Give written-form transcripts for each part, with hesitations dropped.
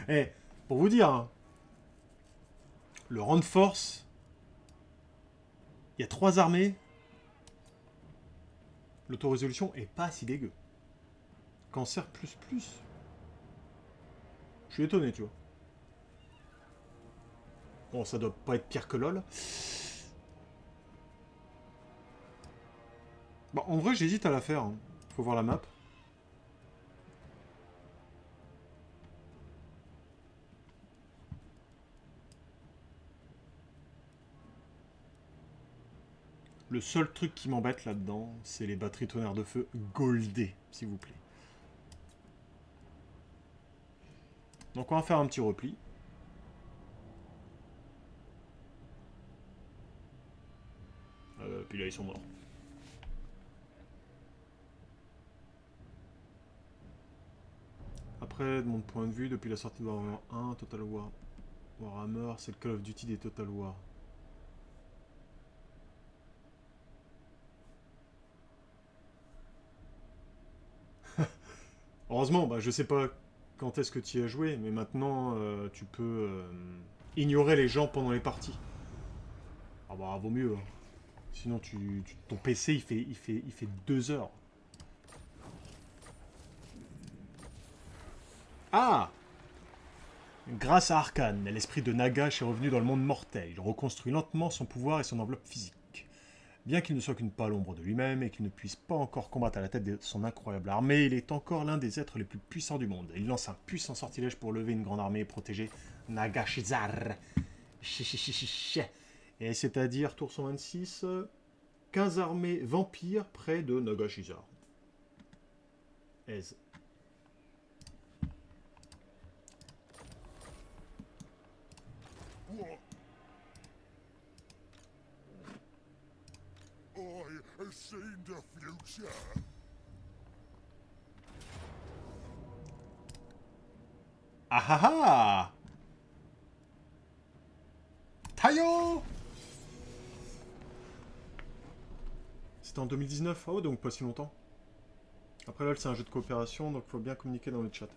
Eh, pour vous dire, hein, le rang de force, il y a 3 armées, l'autorésolution est pas si dégueu. Cancer plus plus. Je suis étonné, tu vois. Bon, ça doit pas être pire que LoL. Bon, en vrai, j'hésite à la faire. Hein. Faut voir la map. Le seul truc qui m'embête là-dedans, c'est les batteries tonnerre de feu goldées, s'il vous plaît. Donc on va faire un petit repli. Puis là, ils sont morts. Après, de mon point de vue, depuis la sortie de Warhammer 1, Total War... Warhammer, c'est le Call of Duty des Total War. Heureusement, bah, je sais pas quand est-ce que tu y as joué, mais maintenant, tu peux ignorer les gens pendant les parties. Ah bah, vaut mieux. Hein. Sinon, ton PC, il fait 2 heures. Ah! Grâce à Arcane, l'esprit de Nagash est revenu dans le monde mortel. Il reconstruit lentement son pouvoir et son enveloppe physique. Bien qu'il ne soit qu'une pâle ombre de lui-même et qu'il ne puisse pas encore combattre à la tête de son incroyable armée, il est encore l'un des êtres les plus puissants du monde. Il lance un puissant sortilège pour lever une grande armée et protéger Nagashizar. Et c'est-à-dire, tour 126, 15 armées vampires près de Nagashizar. Aise. I have seen the future. Ah ah ah! Tayo! C'était en 2019, ah ouais, donc pas si longtemps. Après là, c'est un jeu de coopération, donc faut bien communiquer dans le chat.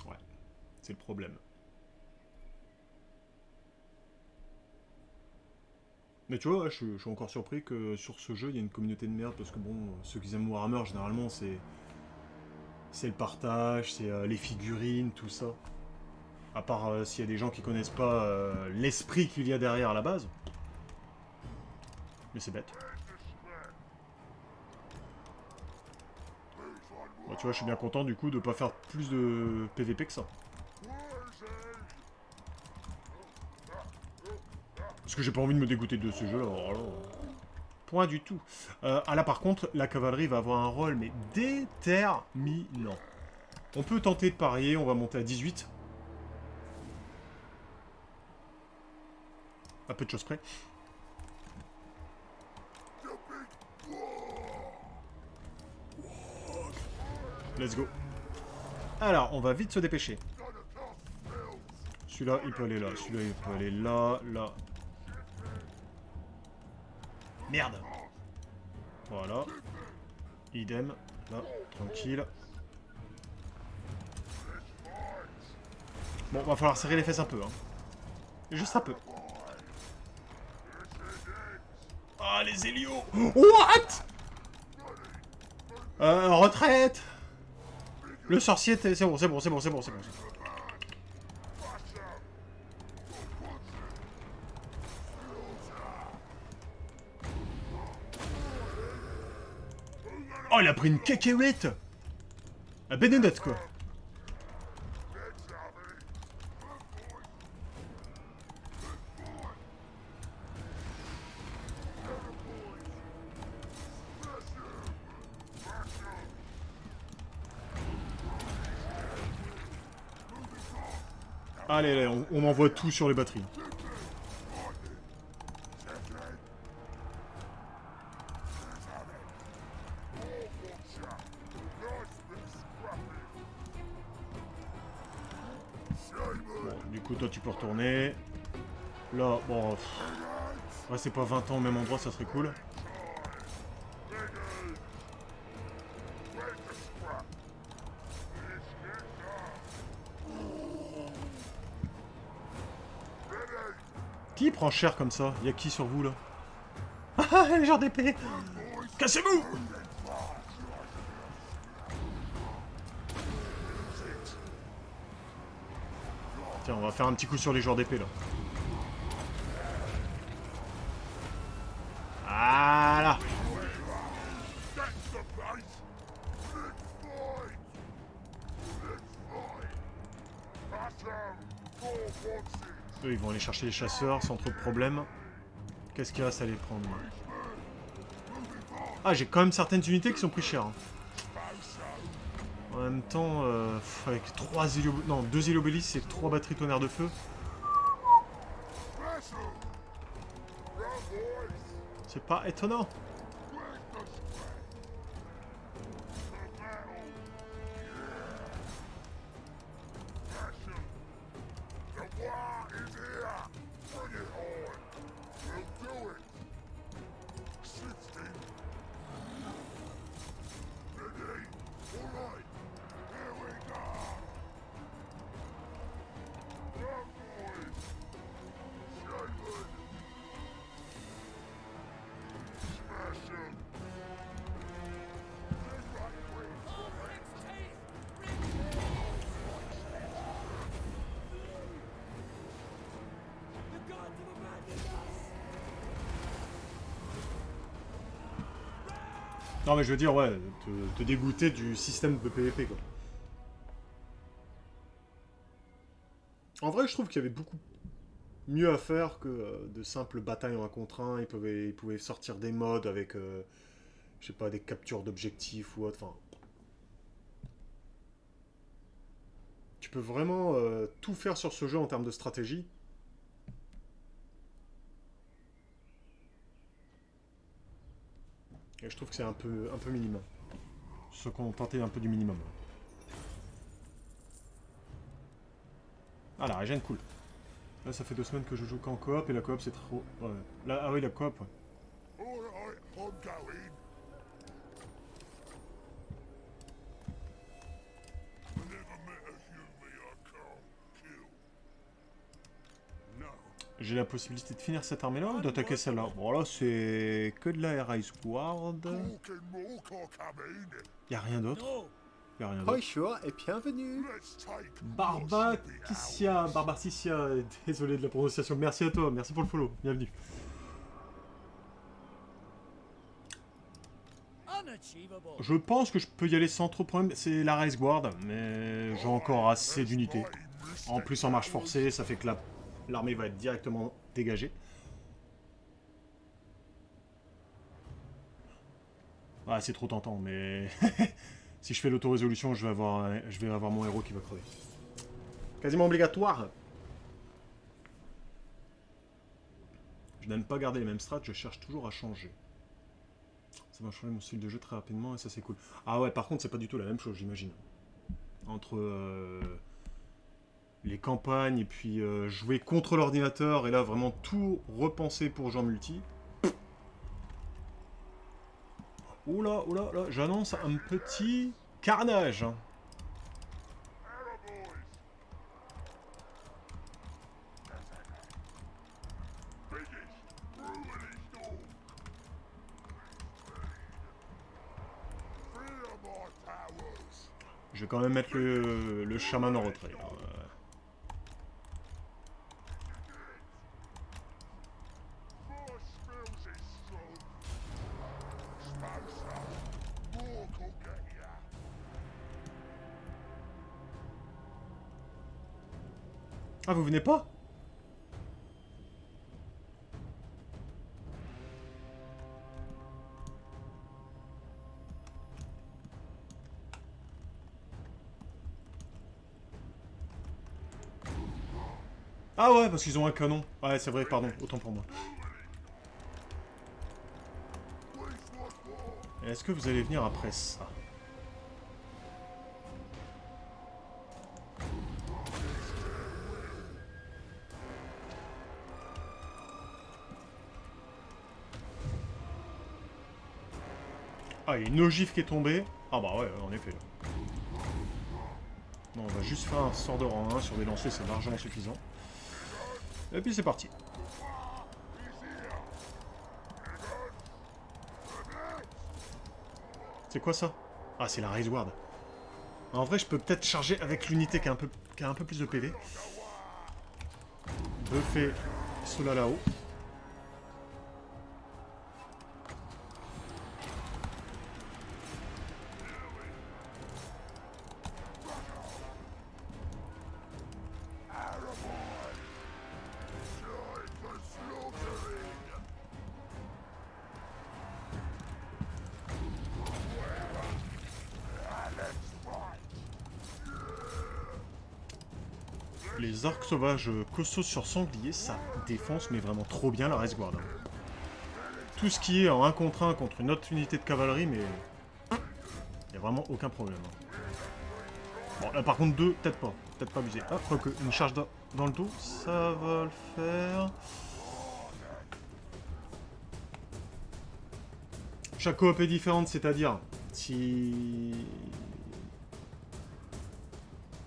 Ouais, c'est le problème. Mais tu vois, je suis encore surpris que sur ce jeu, il y a une communauté de merde, parce que bon, ceux qui aiment Warhammer, généralement, c'est le partage, c'est les figurines, tout ça. À part s'il y a des gens qui connaissent pas l'esprit qu'il y a derrière à la base. Mais c'est bête. Bon, tu vois, je suis bien content du coup de pas faire plus de PVP que ça. Parce que j'ai pas envie de me dégoûter de ce jeu-là. Oh là. Point du tout. Ah là par contre, la cavalerie va avoir un rôle mais déterminant. On peut tenter de parier, on va monter à 18. À peu de choses près. Let's go. Alors, on va vite se dépêcher. Celui-là, il peut aller là. Celui-là, il peut aller là, là. Merde. Voilà. Idem. Là, tranquille. Bon, va falloir serrer les fesses un peu. Hein. Juste un peu. Ah, les Hélios. What? Retraite. Le sorcier, c'est bon, c'est bon, c'est bon, c'est bon, c'est bon. Oh, il a pris une cacahuète. La Benedette, quoi. Allez, allez, on envoie tout sur les batteries. Bon, du coup, toi, tu peux retourner. Là, bon... Ouais, c'est pas 20 ans au même endroit, ça serait cool. Qui prend cher comme ça? Y'a qui sur vous là? Ah, les gens d'épée! Cassez-vous! Tiens, on va faire un petit coup sur les joueurs d'épée là. Voilà! That's the place. Let's fight. Awesome. Go wants it. Eux, ils vont aller chercher les chasseurs sans trop de problèmes. Qu'est-ce qu'il reste à les prendre? Ah, j'ai quand même certaines unités qui sont pris cher. Hein. En même temps, avec 2 héliobélisques et 3 batteries tonnerre de feu. C'est pas étonnant. Non mais je veux dire, ouais, te dégoûter du système de PvP quoi. En vrai, je trouve qu'il y avait beaucoup mieux à faire que de simples batailles en 1 contre 1. Ils pouvaient sortir des modes avec, je sais pas, des captures d'objectifs ou autre. Enfin, tu peux vraiment tout faire sur ce jeu en termes de stratégie. Et je trouve que c'est un peu minimum. Ceux qui ont tenté un peu du minimum. Ah, la régène, cool. Là, ça fait 2 semaines que je joue qu'en coop, et la coop, c'est trop... Ouais. Là, ah oui, la coop, ouais. Alright, I'm going. I never met a human I can't kill. No. J'ai la possibilité de finir cette armée-là ou d'attaquer celle-là? Bon, là, c'est que de la Air Ice Guard. Hawk and Mork are coming. Y'a rien d'autre. Y'a rien d'autre. Bonjour et bienvenue. Let's take Barbacicia, désolé de la prononciation. Merci à toi, merci pour le follow, bienvenue. Je pense que je peux y aller sans trop de problème. C'est la Race Guard, mais j'ai encore assez d'unités. En plus, en marche forcée, ça fait que l'armée va être directement dégagée. Ah, c'est trop tentant, mais... si je fais l'autorésolution, je vais avoir mon héros qui va crever. Quasiment obligatoire. Je n'aime pas garder les mêmes strats, je cherche toujours à changer. Ça va changer mon style de jeu très rapidement et ça c'est cool. Ah ouais, par contre, c'est pas du tout la même chose, j'imagine. Entre les campagnes et puis jouer contre l'ordinateur et là vraiment tout repenser pour jouer en multi. Oula, oula, là, j'annonce un petit carnage. Je vais quand même mettre le chaman en retrait. Ah, vous venez pas? Ah ouais, parce qu'ils ont un canon. Ouais, c'est vrai, pardon, autant pour moi. Est-ce que vous allez venir après ça? Ah, il y a une ogive qui est tombée. Ah bah ouais, en effet. Non, on va juste faire un sort de rang 1 sur des lancers, c'est largement suffisant. Et puis c'est parti. C'est quoi ça? Ah, c'est la Raise Guard. En vrai, je peux peut-être charger avec l'unité qui a un peu plus de PV. Buffer cela là-haut. Les orques sauvages costauds sur sanglier, ça défonce mais vraiment trop bien la Race Guard. Tout ce qui est en 1 contre 1 contre une autre unité de cavalerie, mais il n'y a vraiment aucun problème. Bon, là par contre 2, peut-être pas. Peut-être pas abusé. Ah, quoique, une charge dans le dos, ça va le faire. Chaque coop est différente, c'est-à-dire, si...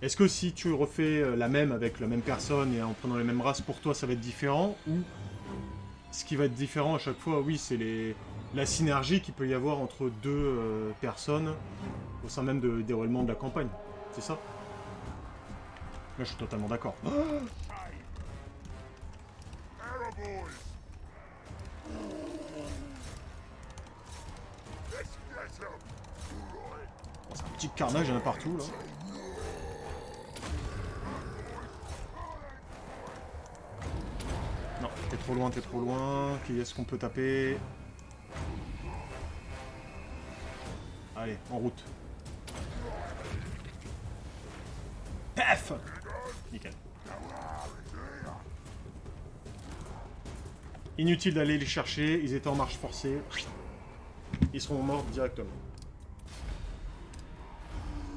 Est-ce que si tu refais la même avec la même personne et en prenant les mêmes races, pour toi ça va être différent? Ou ce qui va être différent à chaque fois, oui, c'est la synergie qu'il peut y avoir entre deux personnes au sein même de déroulement de la campagne. C'est ça? Là je suis totalement d'accord. Bon, c'est un petit carnage, il y en a partout là. Non, t'es trop loin, t'es trop loin. Qui est-ce qu'on peut taper? Allez, en route. Paf! Nickel. Inutile d'aller les chercher, ils étaient en marche forcée. Ils seront morts directement.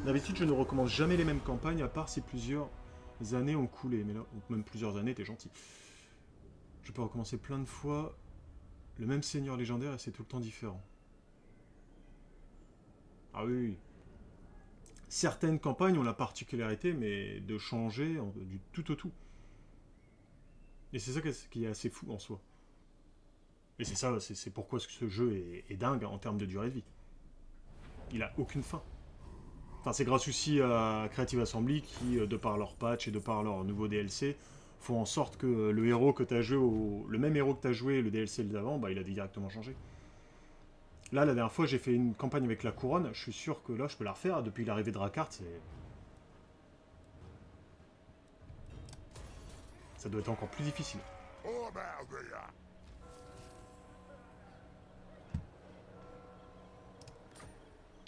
D'habitude, je ne recommence jamais les mêmes campagnes, à part si plusieurs années ont coulé. Mais là, même plusieurs années, t'es gentil. Je peux recommencer plein de fois le même seigneur légendaire et c'est tout le temps différent. Ah oui, oui. Certaines campagnes ont la particularité, mais de changer du tout au tout. Et c'est ça qui est assez fou en soi. Et c'est ça, c'est pourquoi ce jeu est dingue en termes de durée de vie. Il a aucune fin. Enfin, c'est grâce aussi à Creative Assembly qui, de par leur patch et de par leur nouveau DLC, font en sorte que le héros que tu as joué, le même héros que tu as joué le DLC d'avant, bah, il a directement changé. Là, la dernière fois, j'ai fait une campagne avec la couronne. Je suis sûr que là, je peux la refaire. Depuis l'arrivée de Rakard, ça doit être encore plus difficile.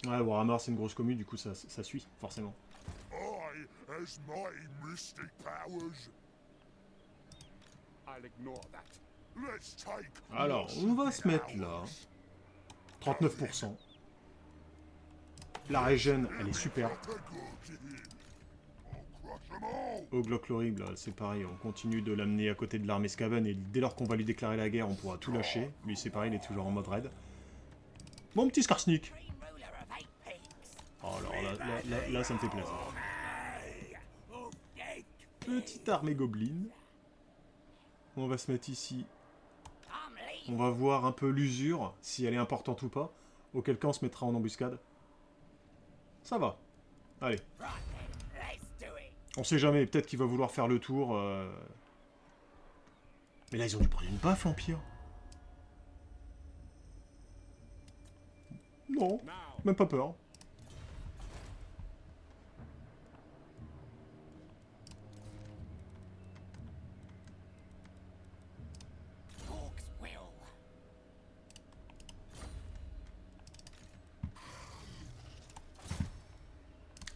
Ouais, Warhammer, c'est une grosse commune, du coup, ça suit, forcément. Alors, on va se mettre là. 39%. La régène, elle est super. Au Glock l'horrible, c'est pareil, on continue de l'amener à côté de l'armée Skaven et dès lors qu'on va lui déclarer la guerre, on pourra tout lâcher. Lui, c'est pareil, il est toujours en mode raid. Mon petit Skarsnik. Oh, alors là, ça me fait plaisir. Petite armée Goblin. On va se mettre ici. On va voir un peu l'usure, si elle est importante ou pas. Auquel cas, on se mettra en embuscade. Ça va. Allez. On sait jamais, peut-être qu'il va vouloir faire le tour. Mais là, ils ont dû prendre une baffe, l'Empire. Non, même pas peur.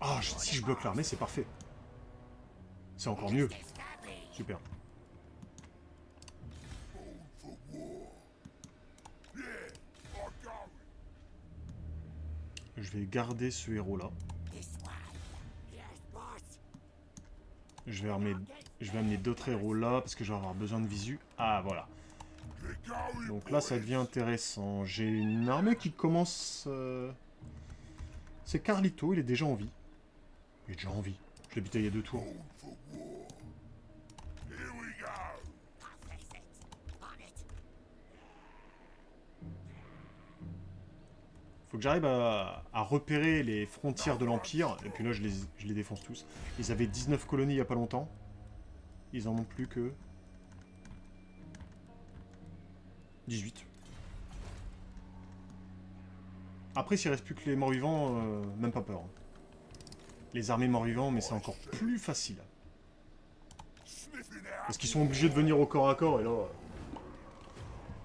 Ah, si je bloque l'armée, c'est parfait. C'est encore mieux. Super. Je vais garder ce héros-là. Je vais amener d'autres héros là, parce que je vais avoir besoin de visu. Ah, voilà. Donc là, ça devient intéressant. J'ai une armée qui commence... C'est Carlito, il est déjà en vie. Il est déjà en vie. Je l'ai buté il y a 2 tours. Faut que j'arrive à repérer les frontières de l'Empire. Et puis là, je les défonce tous. Ils avaient 19 colonies il n'y a pas longtemps. Ils en ont plus que... 18. Après, s'il reste plus que les morts-vivants, même pas peur. Hein. Les armées morts-vivants, mais c'est encore plus facile. Parce qu'ils sont obligés de venir au corps à corps, et là...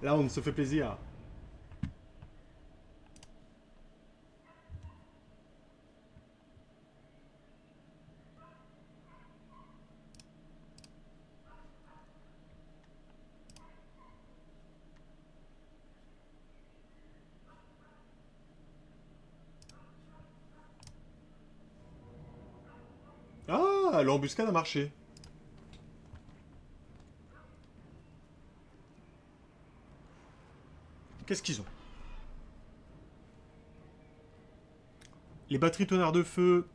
Là, on se fait plaisir. Ah, l'embuscade a marché. Qu'est-ce qu'ils ont? Les batteries tonnerre de feu...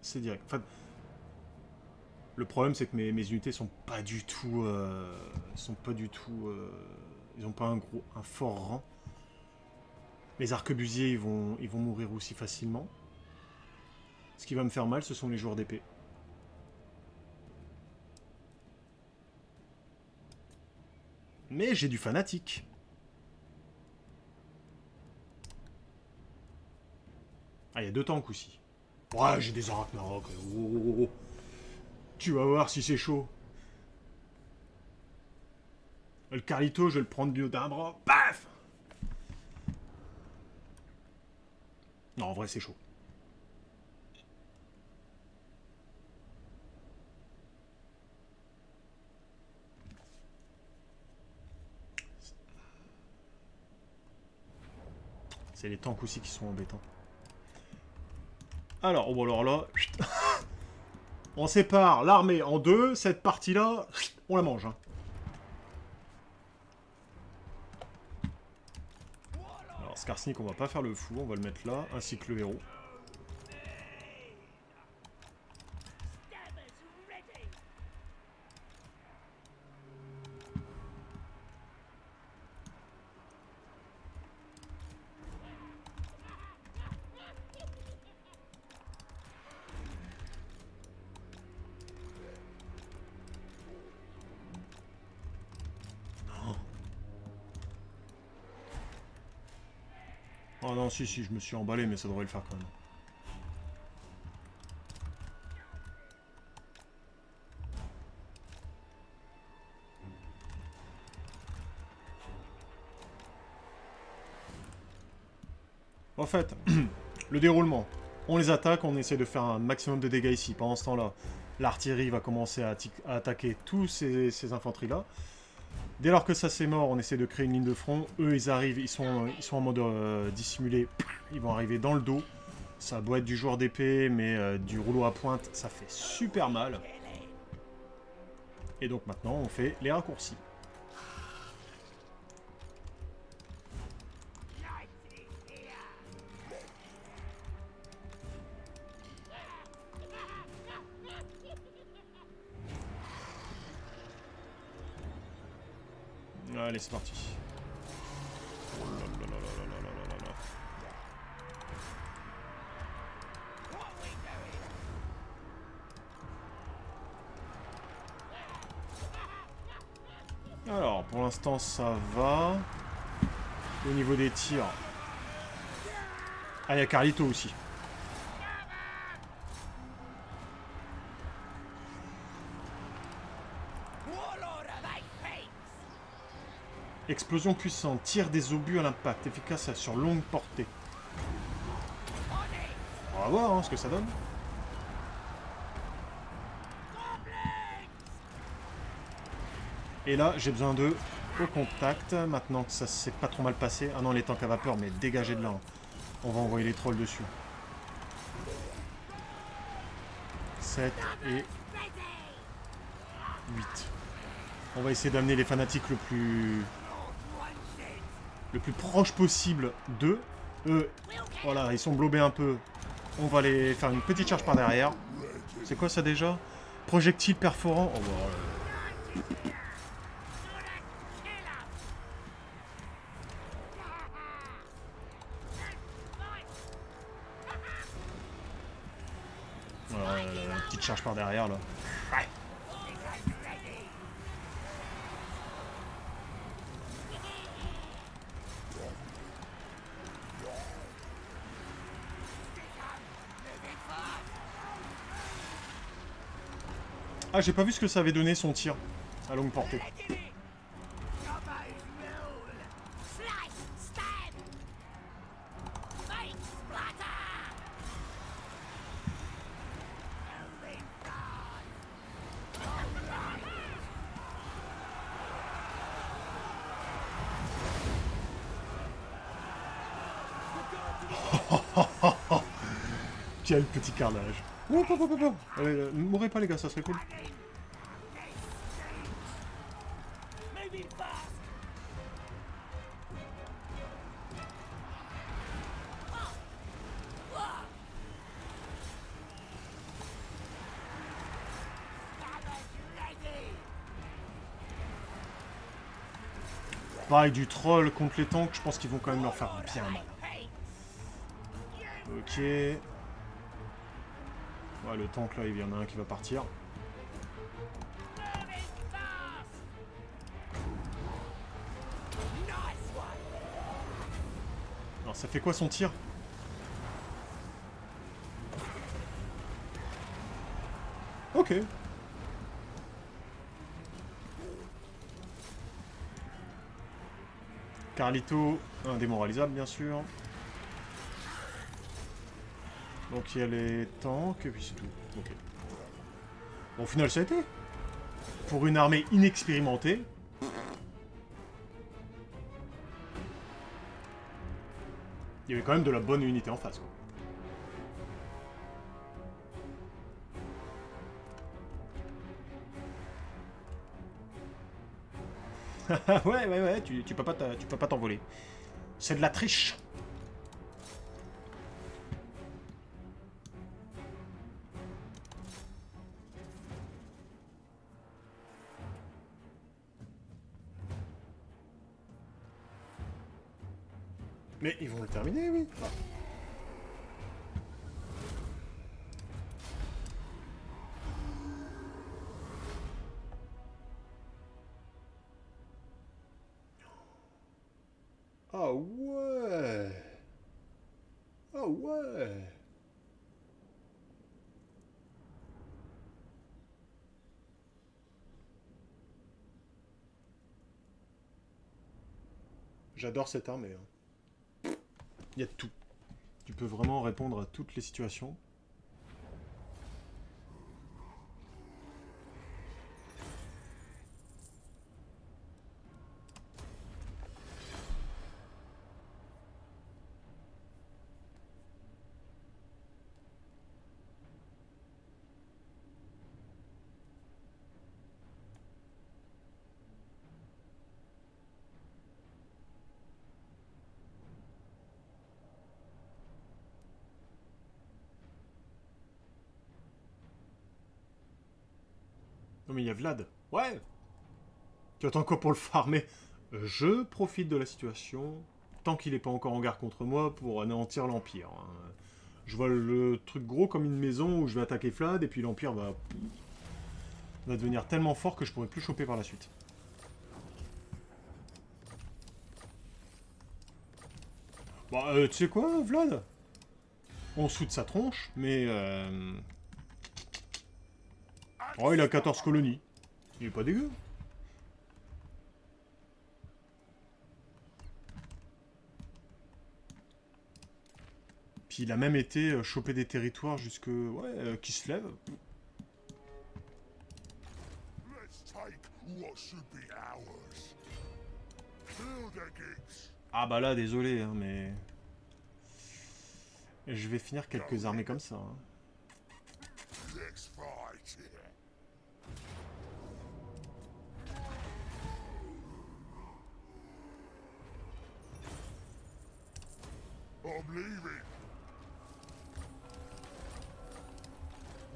C'est direct. Enfin, le problème, c'est que mes unités sont pas du tout... ils ont pas un fort rang. Les arquebusiers, ils vont mourir aussi facilement. Ce qui va me faire mal, ce sont les joueurs d'épée. Mais j'ai du fanatique. Ah, il y a 2 tanks aussi. Ouais, j'ai des Arachnaroks. Oh. Tu vas voir si c'est chaud. Le Carlito, je vais le prendre du haut d'un bras. Paf! Non, en vrai, c'est chaud. C'est les tanks aussi qui sont embêtants. Alors, bon, alors là... on sépare l'armée en 2. Cette partie-là, on la mange. Hein. Alors, Skarsnik, on va pas faire le fou. On va le mettre là, ainsi que le héros. Oh non, si, je me suis emballé, mais ça devrait le faire quand même. En fait, le déroulement. On les attaque, on essaie de faire un maximum de dégâts ici. Pendant ce temps-là, l'artillerie va commencer à attaquer tous ces infanteries-là. Dès lors que ça c'est mort, on essaie de créer une ligne de front. Eux, ils arrivent, ils sont en mode dissimulé. Ils vont arriver dans le dos. Ça doit être du joueur d'épée, mais du rouleau à pointe, ça fait super mal. Et donc maintenant, on fait les raccourcis. Allez, c'est parti. Oh là là là là là là là là. Alors, pour l'instant, ça va. Au niveau des tirs... Ah, il y a Carlito aussi. Explosion puissante, tire des obus à l'impact, efficace sur longue portée. On va voir hein, ce que ça donne. Et là, j'ai besoin d'eux au contact. Maintenant que ça s'est pas trop mal passé. Ah non, les tanks à vapeur, mais dégagez de là. Hein. On va envoyer les trolls dessus. 7 et 8. On va essayer d'amener les fanatiques le plus proche possible d'eux. Eux, voilà, ils sont blobés un peu. On va les faire une petite charge par derrière. C'est quoi ça déjà? Projectile perforant. Oh, la petite charge par derrière, là. Ouais. Ah, j'ai pas vu ce que ça avait donné son tir à longue portée. Quel petit carnage. Hop, hop, hop, hop. Allez, mourrez pas les gars, ça serait cool. Pareil, du troll contre les tanks, je pense qu'ils vont quand même leur faire bien mal. Ok. Ouais, le tank là, il y en a un qui va partir. Alors ça fait quoi son tir? Ok. Carlito, indémoralisable bien sûr. Donc il y a les tanks, et puis c'est tout. Ok. Bon, au final ça a été. Pour une armée inexpérimentée. Il y avait quand même de la bonne unité en face, quoi. ouais, tu peux pas t'envoler. C'est de la triche. Mais ils vont le terminer, oui. Ah. Ah ouais. Ah ouais. J'adore cette armée. Hein. Il y a de tout. Tu peux vraiment répondre à toutes les situations. Non mais il y a Vlad. Ouais. Tu attends quoi pour le farmer? Je profite de la situation, tant qu'il n'est pas encore en guerre contre moi, pour anéantir l'Empire. Hein. Je vois le truc gros comme une maison où je vais attaquer Vlad, et puis l'Empire va devenir tellement fort que je pourrai plus choper par la suite. Bah, tu sais quoi, Vlad? On se fout de sa tronche, mais... Oh, il a 14 colonies. Il est pas dégueu. Puis il a même été choper des territoires jusque... Ouais, qui se lèvent. Let's take what should be ours. Kill the geeks. Ah bah là, désolé, hein, mais... Je vais finir quelques armées comme ça. Hein. Let's fight. I'm leaving.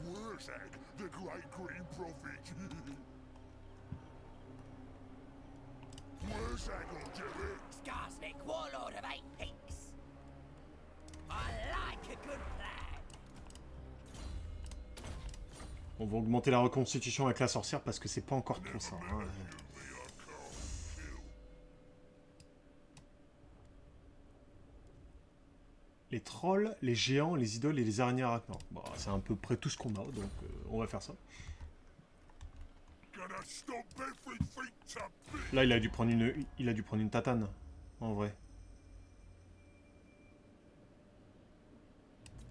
Wurzag, the great green prophet. Wurzag will do it. Skarsnik, warlord of Eight Peaks. I like a good plan. On va augmenter la reconstitution avec la sorcière parce que c'est pas encore trop ça. Hein. Les trolls, les géants, les idoles et les araignées arachnoides. Bon, c'est à peu près tout ce qu'on a, donc on va faire ça. Gonna stop everything to bits. Là, il a dû prendre une tatane, en vrai.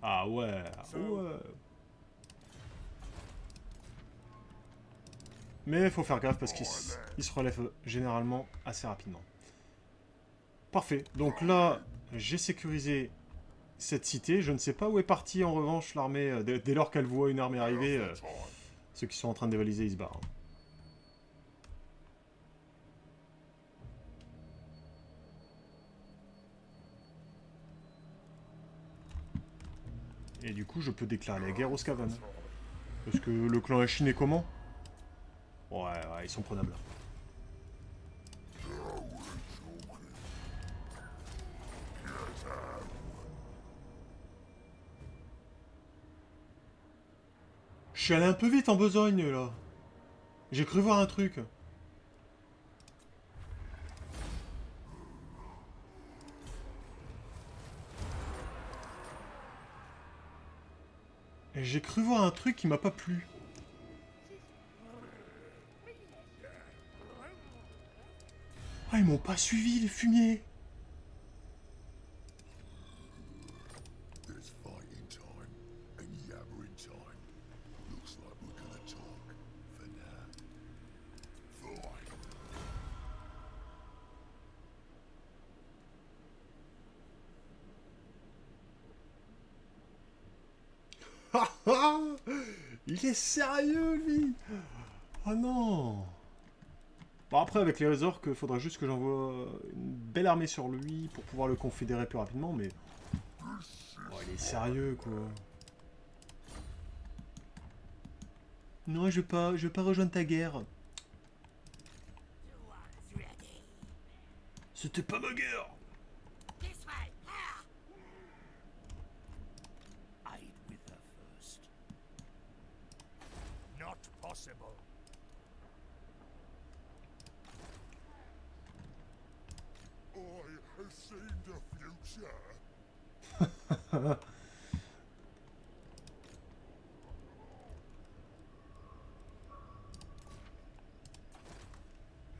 Ah ouais, ouais. Mais il faut faire gaffe parce qu'il se relève généralement assez rapidement. Parfait. Donc là, j'ai sécurisé cette cité. Je ne sais pas où est partie en revanche l'armée. Dès lors qu'elle voit une armée arriver, ceux qui sont en train de dévaliser, ils se barrent. Et du coup, je peux déclarer la guerre aux Skaven. Parce que le clan Ashin est comment? Ouais, ils sont prenables. Je suis allé un peu vite en besogne, là. J'ai cru voir un truc. Et j'ai cru voir un truc qui m'a pas plu. Ah, ils m'ont pas suivi, les fumiers. There's fighting time and yammering time. Looks like we're gonna talk for now. Fine. Il est sérieux, lui. Oh non. Bon, après, avec les orques, il faudra juste que j'envoie une belle armée sur lui pour pouvoir le confédérer plus rapidement, mais... Oh, il est sérieux, quoi. Non, je vais pas rejoindre ta guerre. One's ready. C'était pas ma guerre. This way. Here. I'd wither first. Not possible. I have seen the future.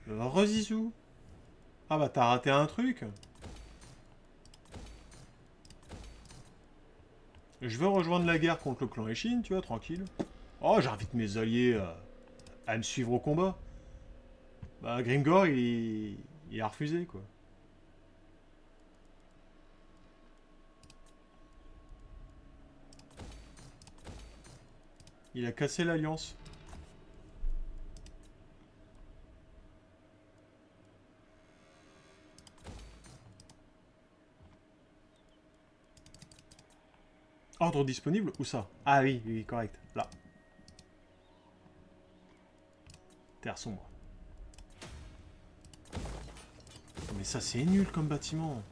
Rezizou. Ah bah t'as raté un truc. Je veux rejoindre la guerre contre le clan Eshin, tu vois, tranquille. Oh, j'invite mes alliés à me suivre au combat. Bah Grimgor, il a refusé, quoi. Il a cassé l'alliance. Ordre disponible? Où ça? Ah oui, oui, correct. Là. Terre sombre. Mais ça, c'est nul comme bâtiment.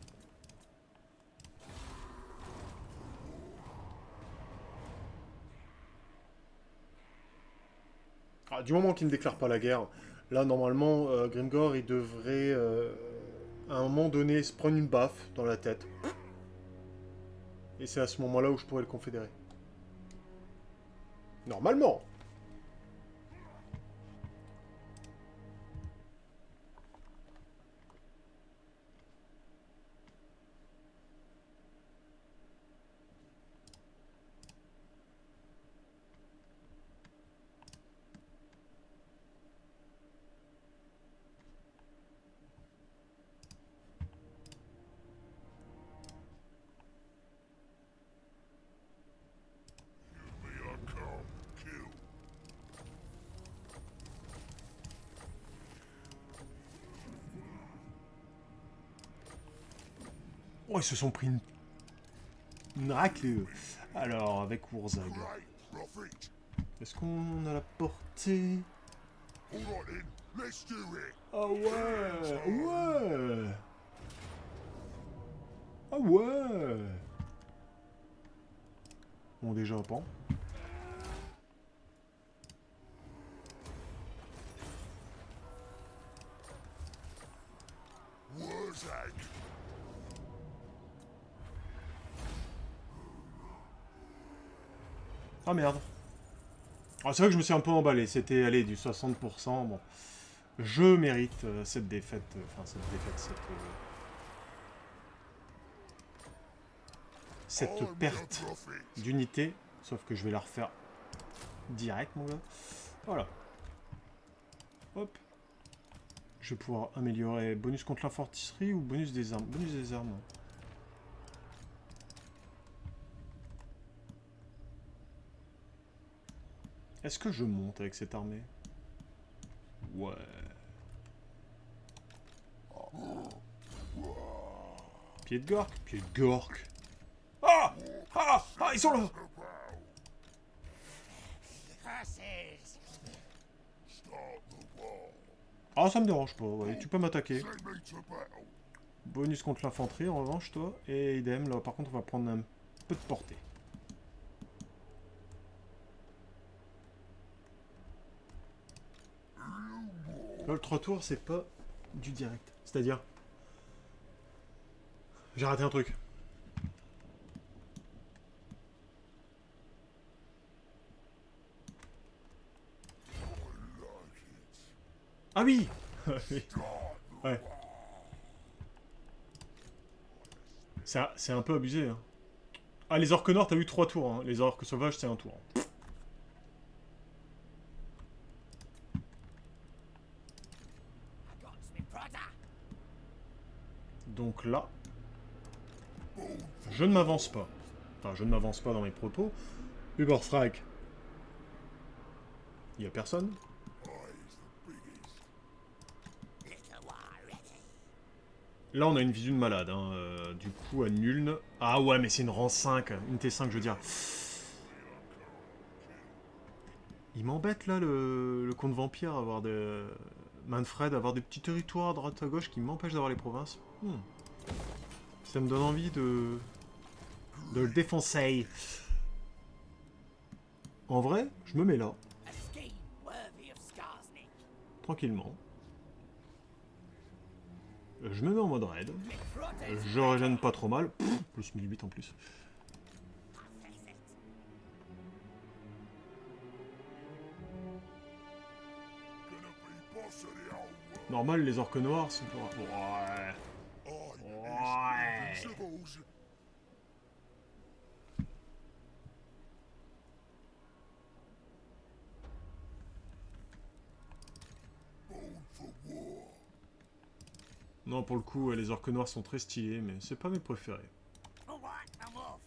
Ah, du moment qu'il ne déclare pas la guerre, là, normalement, Grimgor, il devrait, à un moment donné, se prendre une baffe dans la tête. Et c'est à ce moment-là où je pourrais le confédérer. Normalement. Me I can't kill. Oh, ils se sont pris une raclée, eux. Alors, avec Wurzag. Great, Prophet. Est-ce qu'on a la portée? All right then, let's do it. Ah ouais! Ouais! Ah ouais! Bon, déjà, pan. Ah merde. Ah, c'est vrai que je me suis un peu emballé. C'était, allez, du 60%. Bon. Je mérite cette défaite. Enfin, cette I'm the perte prophet. d'unité. Sauf que je vais la refaire direct, mon gars. Voilà. Hop. Je vais pouvoir améliorer bonus contre l'infanterie ou bonus des armes. Bonus des armes. Est-ce que je monte avec cette armée? Ouais. Pied de Gork. Pied de Gork. Ah! Ah! Ah, ils sont là! Curses! Start the war. Ah, ça me dérange pas, ouais. Tu peux m'attaquer. Send me to battle. Bonus contre l'infanterie, en revanche, toi. Et idem, là, par contre, on va prendre un peu de portée. Là, le 3 tours, c'est pas du direct. C'est-à-dire... J'ai raté un truc. Ah oui! Ouais. C'est un peu abusé, hein. Ah, les orques noirs, t'as eu 3 tours, hein. Les orques sauvages, c'est un tour. Against me brother! Donc là... Je ne m'avance pas. Enfin, je ne m'avance pas dans mes propos. Uberstrike. Il y a personne. I's the biggest. Little war ready. Là, on a une visu de malade, hein. Du coup, à Nuln... Ah ouais, mais c'est une rang 5. Une T5, je veux dire. Il m'embête, là, le comte vampire, avoir des... Manfred, avoir des petits territoires à droite à gauche qui m'empêchent d'avoir les provinces. Ça me donne envie de le défoncer. En vrai, je me mets là, A scheme worthy of Skarsnik. tranquillement. Je me mets en mode raid. Me protest Je régène pas trop mal. Pff, plus 1008 en plus. face it. Gonna be boss of the whole world. Normal, les orques noirs sont plus... Ouais. I is Invincibles. Born for war. Non, pour le coup, les orques noirs sont très stylés, mais c'est pas mes préférés. All right, I'm off.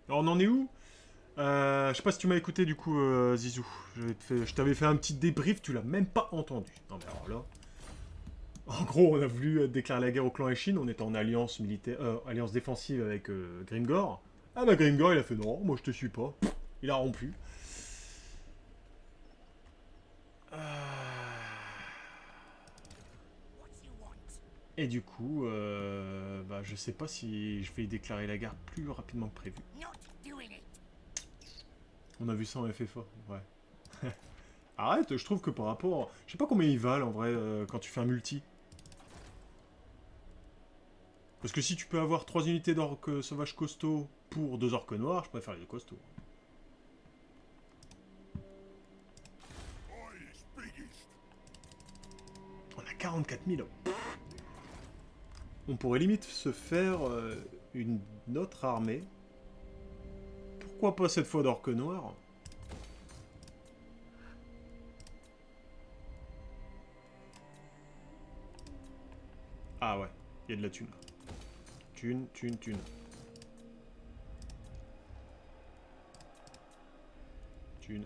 Alors, on en est où? Je sais pas si tu m'as écouté du coup, Zizou. Je t'avais fait un petit débrief, tu l'as même pas entendu. Non mais alors là... En gros, on a voulu déclarer la guerre au clan Eshin, on était en alliance militaire, alliance défensive avec Grimgor. Ah bah Grimgor, il a fait non, moi je te suis pas. Il a rompu. What you want? Et du coup, bah, je sais pas si je vais déclarer la guerre plus rapidement que prévu. Not doing it. On a vu ça en FFA, ouais. Arrête, je trouve que par rapport... Je sais pas combien ils valent en vrai quand tu fais un multi. Parce que si tu peux avoir 3 unités d'orques sauvages costauds pour 2 orques noirs, je préfère les costauds. I is biggest. On a 44 000. On pourrait limite se faire une autre armée. Pourquoi pas cette fois d'orques noirs? Ah ouais, il y a de la thune. Thune, thune, thune. Thune.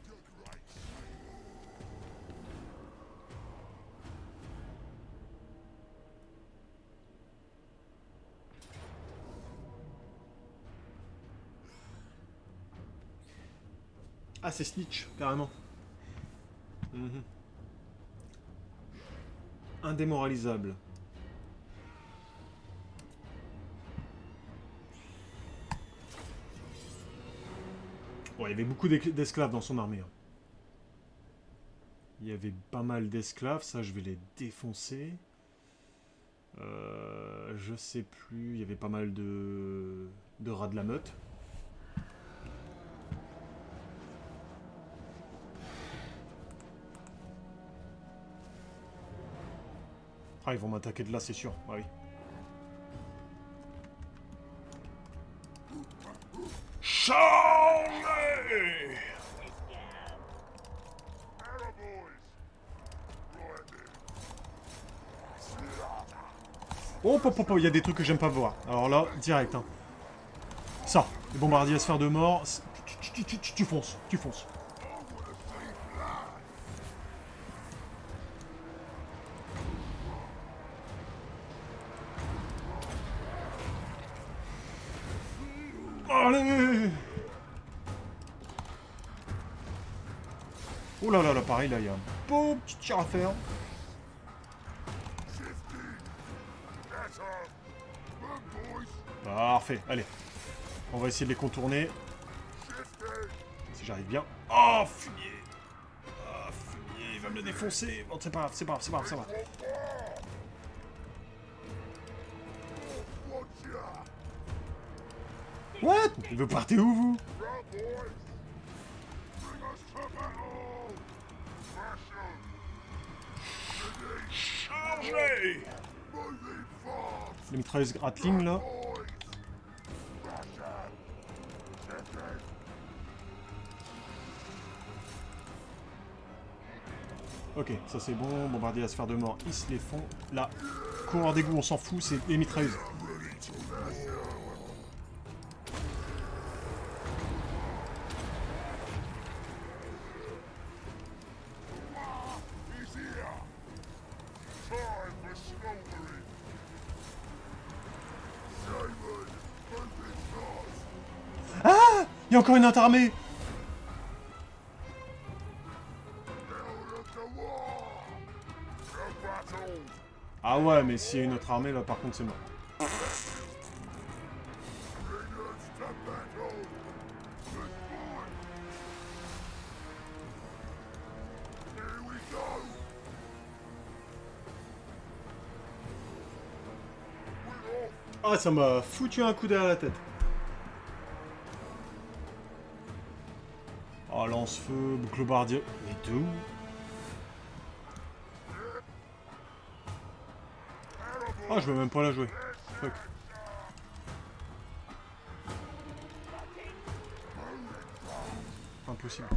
Good race. Ah, c'est Snitch, carrément. Mhm. Indémoralisable. Bon, il y avait beaucoup d'esclaves dans son armée. Hein. Il y avait pas mal d'esclaves, ça je vais les défoncer. Je sais plus, il y avait pas mal de rats de la meute. Ah, ils vont m'attaquer de là, c'est sûr. Ah oui. Chargez! Oh, il y a des trucs que j'aime pas voir. Alors là, direct. Hein. Ça, les bombardiers à sphère de mort, tu fonces, tu fonces. Allez! Oh là là, là, pareil, là, il y a un beau petit tir à faire. Parfait, allez. On va essayer de les contourner. Si j'arrive bien. Oh, fumier! Oh, fumier, il va me le défoncer. Bon, c'est pas grave, c'est pas grave, c'est pas grave, c'est pas grave. What? Il veut partir où, vous? Chargez! Les mitrailleuses Gatling, là. Ok, ça c'est bon. Bombardier à sphère de mort, ils se les font. Là, coureur d'égout, on s'en fout, c'est les mitrailleuses. Ah! Il y a encore une interarmée! Ah ouais, mais s'il y a une autre armée, là, par contre, c'est mort. Ah, ça m'a foutu un coup derrière la tête. Oh, lance-feu, boucle bardier. Mais d'où? Ah, je vais même pas la jouer. Fuck. Impossible.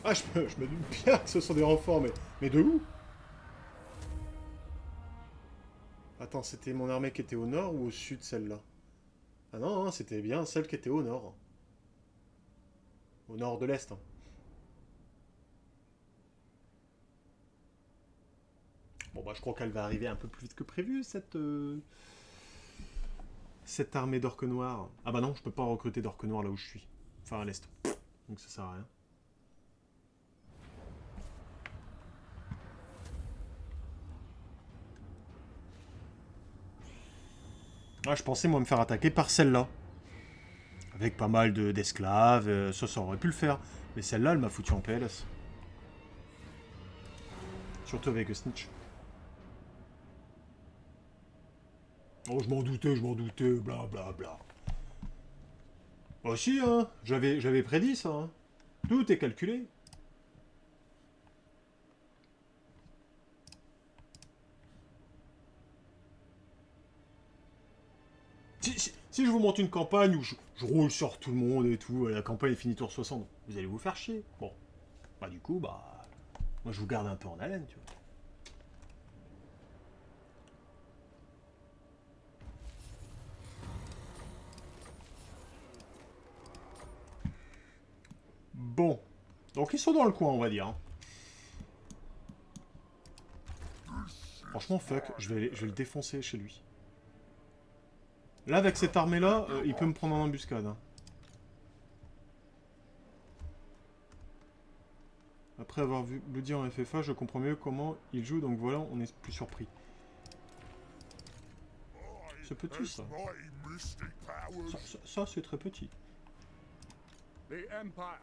Ah, je me doute bien que ce sont des renforts, mais de où? Attends, c'était mon armée qui était au nord ou au sud, celle-là? Ah non, hein, c'était bien celle qui était au nord. Au nord de l'Est. Hein. Bon, bah, je crois qu'elle va arriver un peu plus vite que prévu, cette armée d'orques noirs. Ah bah non, je peux pas recruter d'orques noirs là où je suis. Enfin, à l'Est. Donc ça sert à rien. Ah, je pensais, moi, me faire attaquer par celle-là. Avec pas mal d'esclaves, ça aurait pu le faire. Mais celle-là, elle m'a foutu en PLS. Surtout avec Snitch. Oh, je m'en doutais, bla bla bla. Oh si, hein, j'avais prédit ça. Hein. Tout est calculé. Si je vous monte une campagne où je roule sur tout le monde et tout, la campagne est finie tour 60, vous allez vous faire chier. Bon, bah du coup, bah, moi je vous garde un peu en haleine, tu vois. Bon, donc ils sont dans le coin, on va dire. Hein. Franchement, fuck, je vais le défoncer chez lui. Là, avec cette armée-là, il peut me prendre en embuscade. Hein. Après avoir vu Bloody en FFA, je comprends mieux comment il joue, donc voilà, on est plus surpris. c'est petit, ça. Mighty mystic powers. Ça, c'est très petit. The Empire.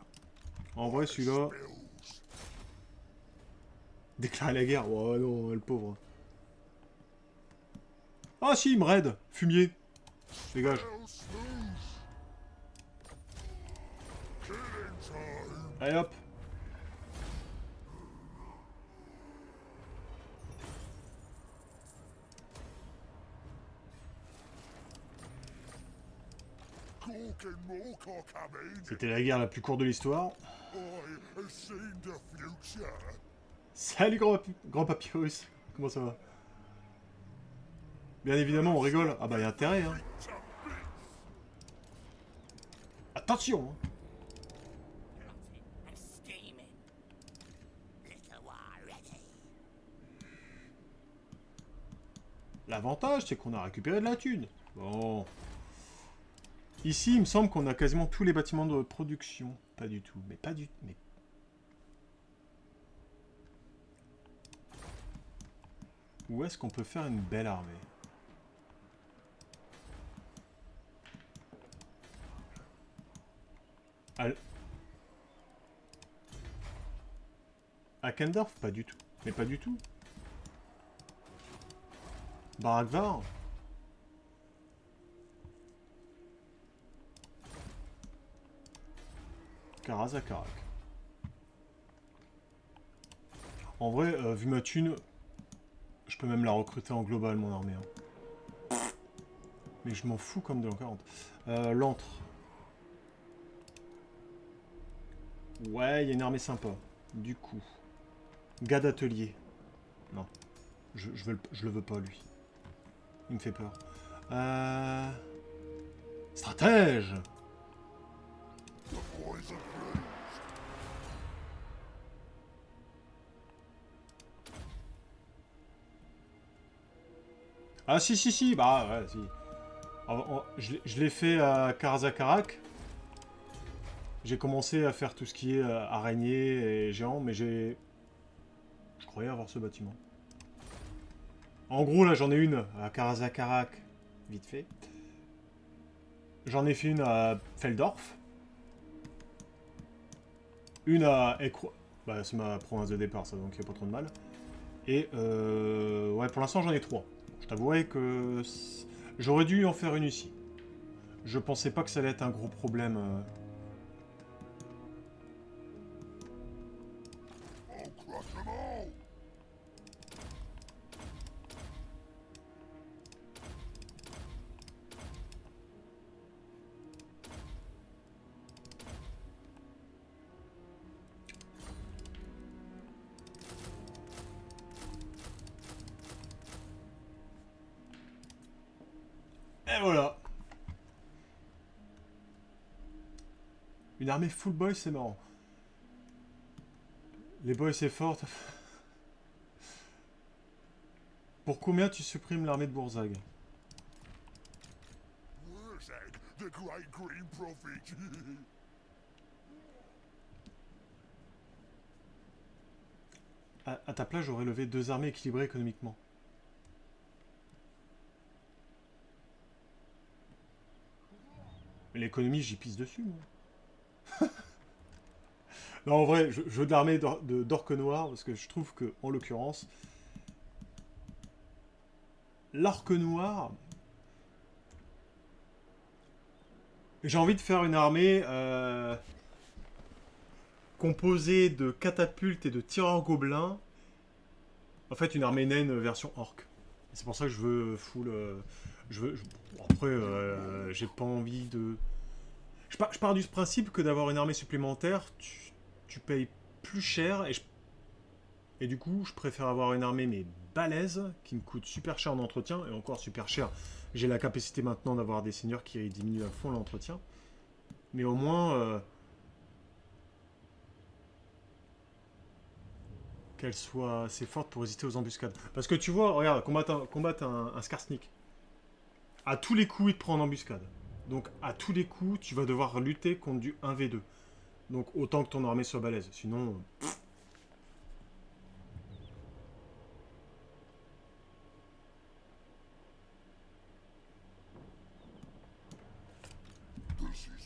En vrai, celui-là, Spells. déclarer la guerre. Oh non, le pauvre. Ah si, il me raid. Fumier. Dégage. Spell smooth. Killing time. Allez hop. Cork and Morcock, I mean. C'était la guerre la plus courte de l'histoire. I have seen the future. Salut grand papyrus. Comment ça va? Bien évidemment, on rigole. Ah bah, y a intérêt, hein. Attention, hein. And steaming. Little war ready. L'avantage, c'est qu'on a récupéré de la thune. Bon. Ici, il me semble qu'on a quasiment tous les bâtiments de production. Pas du tout. Mais pas du tout. Mais... Où est-ce qu'on peut faire une belle armée? À Kendorf? Pas du tout. Mais pas du tout. Barakvar? Karazakarak. En vrai, vu ma thune, je peux même la recruter en global, mon armée. Hein. Mais je m'en fous comme de l'an 40. L'antre. Ouais, il y a une armée sympa. Du coup. Gars d'atelier. Non. Je le veux pas, lui. Il me fait peur. Stratège! The boys are pleased. Ah si, bah ouais, si. Je l'ai fait à Karazakarak. J'ai commencé à faire tout ce qui est araignée et géant, mais je croyais avoir ce bâtiment. En gros, là, j'en ai une à Karazakarak, vite fait. J'en ai fait une à Feldorf. Une à Ekro... Bah, c'est ma province de départ, ça, donc il n'y a pas trop de mal. Et, ouais, pour l'instant, j'en ai 3. Je t'avouerai que... J'aurais dû en faire une ici. Je pensais pas que ça allait être un gros problème. I'll crush them all. Et voilà. Une armée full boy, c'est marrant. Les boys, c'est fort. Pour combien tu supprimes l'armée de Bourzag? Wurzag, the great green prophet. À ta place, j'aurais levé 2 armées équilibrées économiquement. Mais l'économie, j'y pisse dessus, moi. Non, en vrai, je veux de l'armée d'orques noirs, parce que je trouve que, en l'occurrence, l'orque noir... J'ai envie de faire une armée composée de catapultes et de tireurs gobelins. En fait, une armée naine version orc. C'est pour ça que je veux full... Après, j'ai pas envie de... Je pars du principe que d'avoir une armée supplémentaire, tu payes plus cher et du coup, je préfère avoir une armée mais balèze qui me coûte super cher en entretien et encore super cher. J'ai la capacité maintenant d'avoir des seigneurs qui diminuent à fond l'entretien. Mais au moins qu'elle soit assez forte pour résister aux embuscades. Parce que tu vois, regarde, combattre un Skarsnik. À tous les coups, il te prend en embuscade. Donc à tous les coups, tu vas devoir lutter contre du 1v2. Donc autant que ton armée soit balèze. Sinon...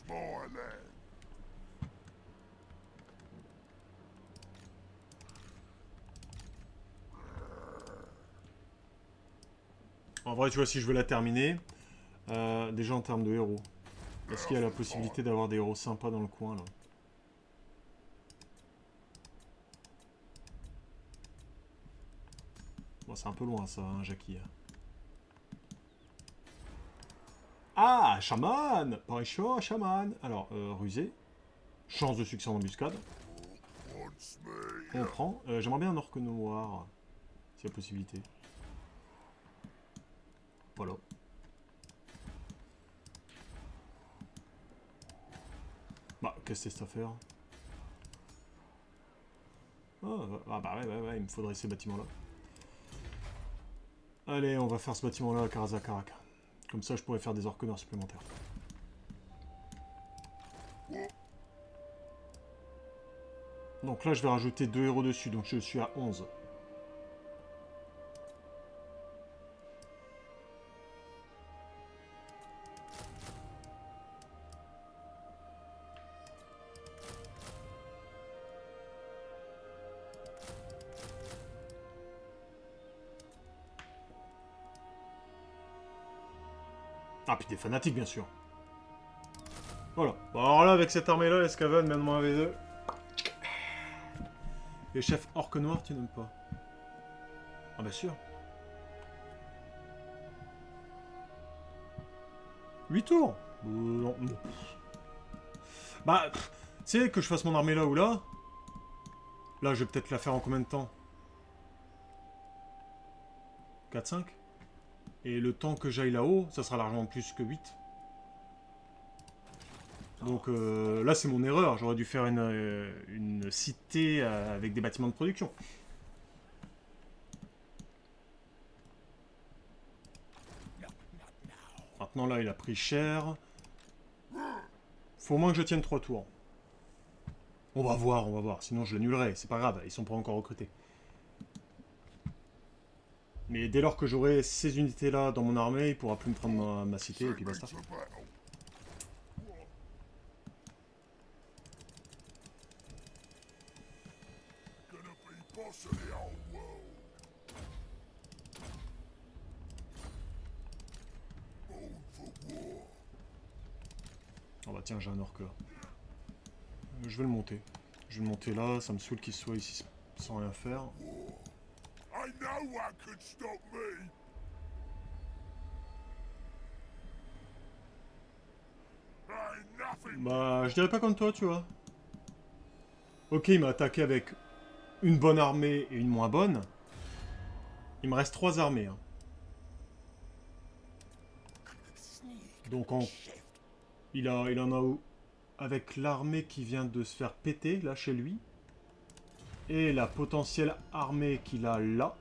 my land. En vrai, tu vois, si je veux la terminer, déjà en termes de héros, est-ce qu'il y a la possibilité d'avoir des héros sympas dans le coin, là? Bon, c'est un peu loin, ça, hein, Jackie. Ah, chaman! Pareil chaud, chaman! Alors, rusé. Chance de succès en embuscade. Wants me. On prend. J'aimerais bien un orque noir, s'il y a possibilité. Voilà. Bah, qu'est-ce que c'est cette affaire? Ah bah ouais, il me faudrait ces bâtiments-là. Allez, on va faire ce bâtiment-là à Karazakarak. Comme ça, je pourrais faire des orques noirs supplémentaires. Donc là, je vais rajouter 2 héros dessus, donc je suis à 11. Ah, puis des fanatiques, bien sûr. Voilà. Bon, alors là, avec cette armée-là, l'escavade, mène-moi un V2. Les chefs orques noirs, tu n'aimes pas? Ah, bien sûr. 8 tours non. Bah, tu sais, que je fasse mon armée là ou là. Là, je vais peut-être la faire en combien de temps? 4-5. Et le temps que j'aille là-haut, ça sera largement plus que 8. Donc là, c'est mon erreur. J'aurais dû faire une cité avec des bâtiments de production. Maintenant, là, il a pris cher. Faut au moins que je tienne 3 tours. On va voir. Sinon, je l'annulerai. C'est pas grave, ils sont pas encore recrutés. Mais dès lors que j'aurai ces unités-là dans mon armée, il pourra plus me prendre ma cité, et puis basta. To battle. Gonna be boss of the whole world. Born for war. Oh bah tiens, j'ai un orque là. Je vais le monter. Je vais le monter là, ça me saoule qu'il soit ici sans rien faire. I know what could stop me. Ain't nothing. Bah, je dirais pas comme toi, tu vois. Ok, il m'a attaqué avec une bonne armée et une moins bonne. Il me reste 3 armées. Hein. Donc il en a où? Avec l'armée qui vient de se faire péter, là, chez lui. Et la potentielle armée qu'il a là.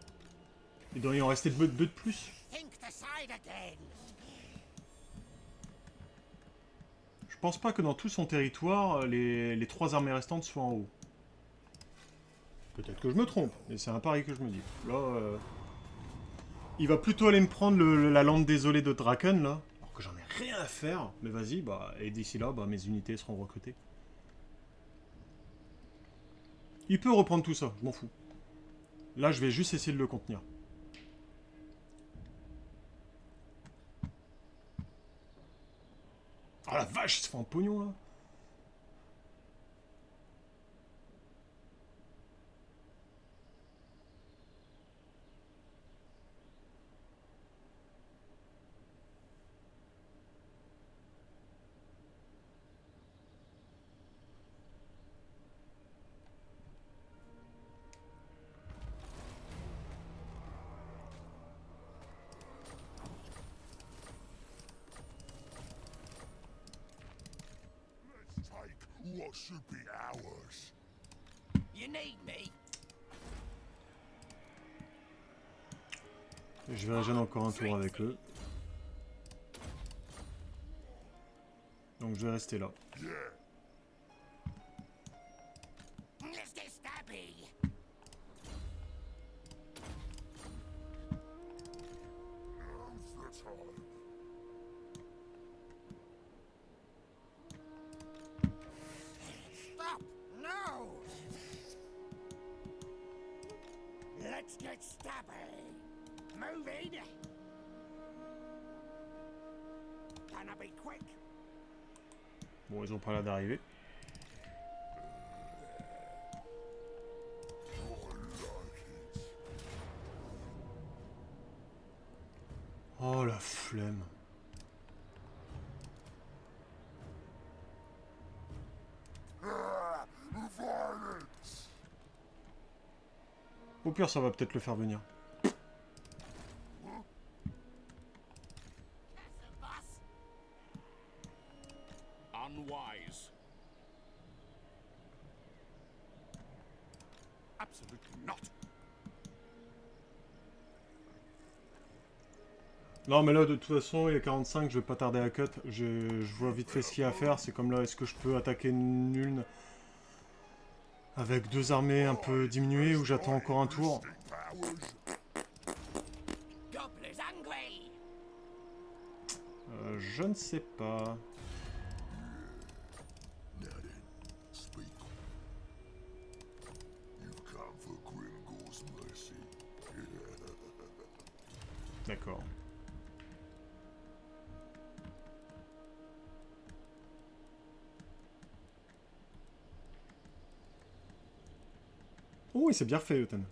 Il doit y en rester 2 de plus. Think decide again. Je pense pas que dans tout son territoire, les 3 armées restantes soient en haut. Peut-être que je me trompe, mais c'est un pari que je me dis. Là, il va plutôt aller me prendre la lande désolée de Draken, là. Alors que j'en ai rien à faire. Mais vas-y, bah, et d'ici là, bah, mes unités seront recrutées. Il peut reprendre tout ça, je m'en fous. Là, je vais juste essayer de le contenir. Oh la vache, il se fait un pognon, là. Let's take what should be ours. You need me. Je vais régénérer encore un tour avec eux. Donc je vais rester là. Yeah. Let's get stabby. Now's the time. get stabby. Moving. Gonna be quick. Bon, ils ont pas l'air d'arriver. Oh la flemme. Au pire, ça va peut-être le faire venir. That's a boss. Unwise. Absolutely not. Non, mais là, de toute façon, il est 45, je vais pas tarder à cut. Je vois vite fait ce qu'il y a à faire. C'est comme là, est-ce que je peux attaquer Nuln avec 2 armées un peu diminuées ou j'attends encore un tour? Gobbler's hungry. Je ne sais pas. Now then, speak. You've come for Grimgor's mercy. D'accord. Oh, il s'est bien refait, Euten.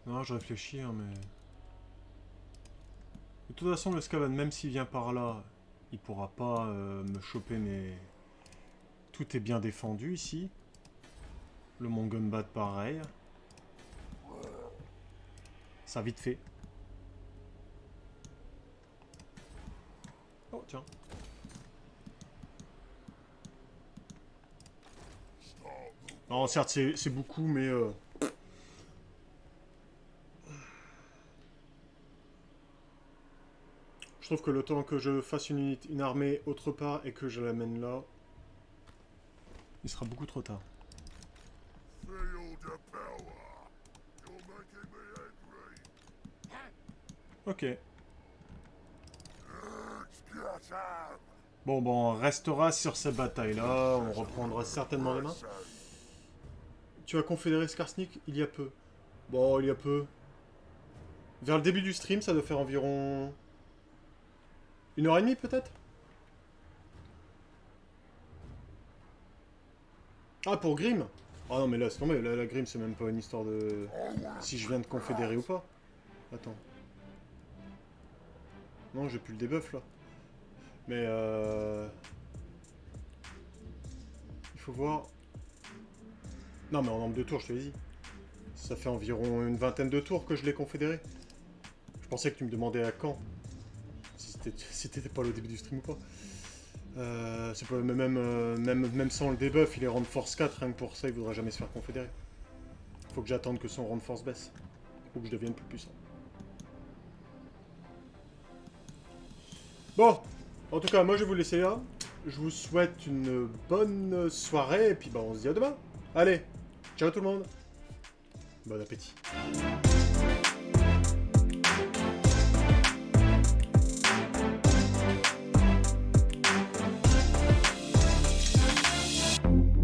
Non, je réfléchis, hein, mais... De toute façon, le Skaven, même s'il vient par là, il pourra pas me choper, mais... Tout est bien défendu, ici. Le Mont Gumbat, pareil. Ça, vite fait. Oh, tiens. Non, certes, c'est beaucoup, mais... Je trouve que le temps que je fasse une armée autre part et que je l'amène là, il sera beaucoup trop tard. Feel the power. You're making me angry. Ok. Get out. Bon, on restera sur cette bataille-là. On reprendra certainement demain. Tu as confédéré Skarsnik il y a peu. Bon, il y a peu. Vers le début du stream, ça doit faire environ... 1h30 peut-être? Ah, pour Grim? Ah non, mais là, c'est tombé. La Grim, c'est même pas une histoire de... Si je viens de confédérer ou pas. Attends. Non, j'ai plus le debuff, là. Mais il faut voir... Non, mais en nombre de tours, je te l'ai dit. Ça fait environ une vingtaine de tours que je l'ai confédéré. Je pensais que tu me demandais à quand. Si t'étais pas au début du stream ou pas. C'est pas même sans le debuff, il est rang de force 4, rien que pour ça, il voudra jamais se faire confédérer. Faut que j'attende que son rang de force baisse. Faut que je devienne plus puissant. Bon, en tout cas, moi je vais vous laisser là. Je vous souhaite une bonne soirée, et puis bah on se dit à demain. Allez, ciao tout le monde. Bon appétit.